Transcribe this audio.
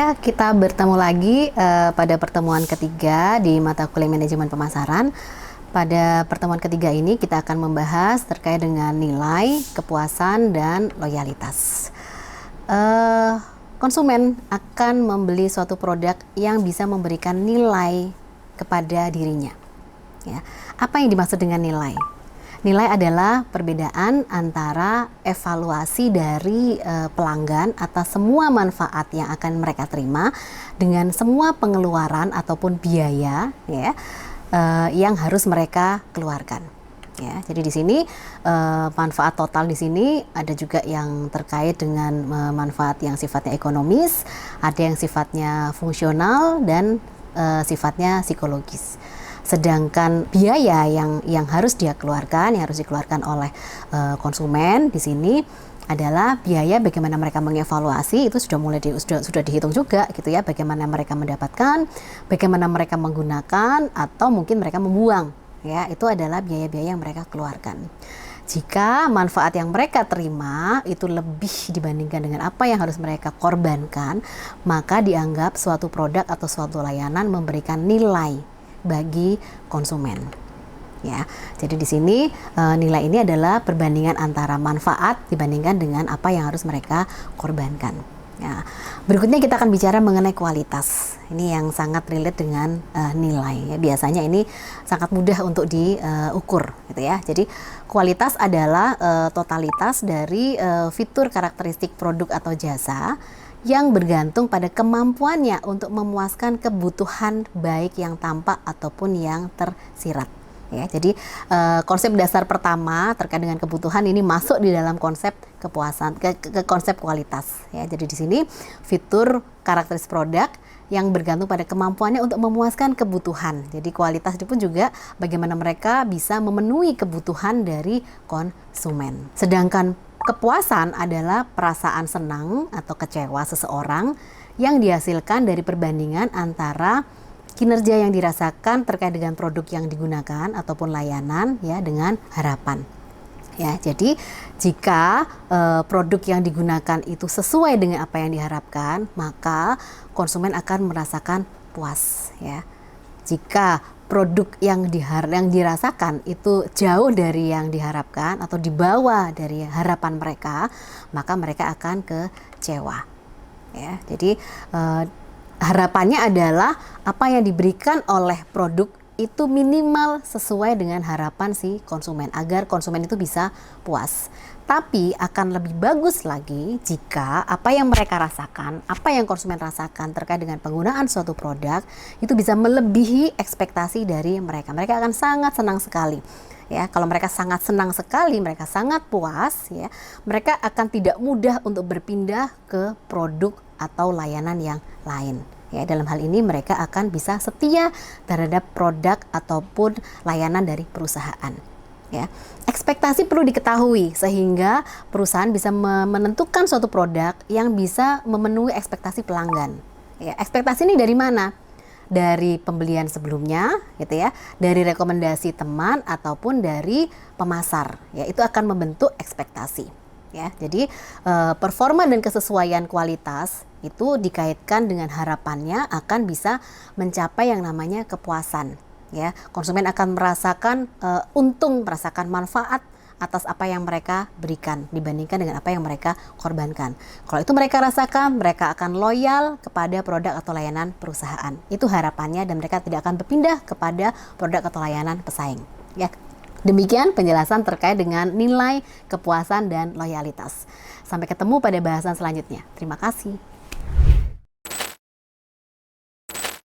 Ya, kita bertemu lagi pada pertemuan ketiga di mata kuliah manajemen pemasaran. Pada pertemuan ketiga ini kita akan membahas terkait dengan nilai, kepuasan, dan loyalitas. Konsumen akan membeli suatu produk yang bisa memberikan nilai kepada dirinya. Ya. Apa yang dimaksud dengan nilai? Nilai adalah perbedaan antara evaluasi dari pelanggan atas semua manfaat yang akan mereka terima dengan semua pengeluaran ataupun biaya ya, yang harus mereka keluarkan. Ya, jadi di sini manfaat total di sini ada juga yang terkait dengan manfaat yang sifatnya ekonomis, ada yang sifatnya fungsional dan sifatnya psikologis. Sedangkan biaya yang harus dia keluarkan, yang harus dikeluarkan oleh konsumen di sini adalah biaya bagaimana mereka mengevaluasi, itu sudah dihitung juga gitu ya, bagaimana mereka mendapatkan, bagaimana mereka menggunakan atau mungkin mereka membuang ya, itu adalah biaya-biaya yang mereka keluarkan. Jika manfaat yang mereka terima itu lebih dibandingkan dengan apa yang harus mereka korbankan, maka dianggap suatu produk atau suatu layanan memberikan nilai bagi konsumen. Ya, jadi di sini nilai ini adalah perbandingan antara manfaat dibandingkan dengan apa yang harus mereka korbankan. Ya, berikutnya kita akan bicara mengenai kualitas. Ini yang sangat relate dengan nilai. Ya, biasanya ini sangat mudah untuk diukur, gitu ya. Jadi kualitas adalah totalitas dari fitur karakteristik produk atau jasa yang bergantung pada kemampuannya untuk memuaskan kebutuhan baik yang tampak ataupun yang tersirat. Ya, jadi konsep dasar pertama terkait dengan kebutuhan ini masuk di dalam konsep kepuasan, ke konsep kualitas. Ya, jadi di sini fitur karakteristik produk yang bergantung pada kemampuannya untuk memuaskan kebutuhan. Jadi kualitas itu pun juga bagaimana mereka bisa memenuhi kebutuhan dari konsumen. Sedangkan kepuasan adalah perasaan senang atau kecewa seseorang yang dihasilkan dari perbandingan antara kinerja yang dirasakan terkait dengan produk yang digunakan ataupun layanan ya dengan harapan. Ya, jadi jika produk yang digunakan itu sesuai dengan apa yang diharapkan, maka konsumen akan merasakan puas ya. Jika produk yang dirasakan itu jauh dari yang diharapkan atau di bawah dari harapan mereka, maka mereka akan kecewa. Ya, jadi harapannya adalah apa yang diberikan oleh produk itu minimal sesuai dengan harapan si konsumen agar konsumen itu bisa puas. Tapi akan lebih bagus lagi jika apa yang mereka rasakan, apa yang konsumen rasakan terkait dengan penggunaan suatu produk itu bisa melebihi ekspektasi dari mereka. Mereka akan sangat senang sekali. Ya, kalau mereka sangat senang sekali, mereka sangat puas, ya, mereka akan tidak mudah untuk berpindah ke produk atau layanan yang lain. Ya, dalam hal ini mereka akan bisa setia terhadap produk ataupun layanan dari perusahaan. Ya, ekspektasi perlu diketahui sehingga perusahaan bisa menentukan suatu produk yang bisa memenuhi ekspektasi pelanggan. Ya, ekspektasi ini dari mana? Dari pembelian sebelumnya, gitu ya, dari rekomendasi teman ataupun dari pemasar. Ya, itu akan membentuk ekspektasi. Ya, jadi performa dan kesesuaian kualitas itu dikaitkan dengan harapannya akan bisa mencapai yang namanya kepuasan. Ya, konsumen akan merasakan untung, merasakan manfaat atas apa yang mereka berikan dibandingkan dengan apa yang mereka korbankan. Kalau itu mereka rasakan, mereka akan loyal kepada produk atau layanan perusahaan. Itu harapannya dan mereka tidak akan berpindah kepada produk atau layanan pesaing. Ya, demikian penjelasan terkait dengan nilai, kepuasan, dan loyalitas. Sampai ketemu pada bahasan selanjutnya. Terima kasih.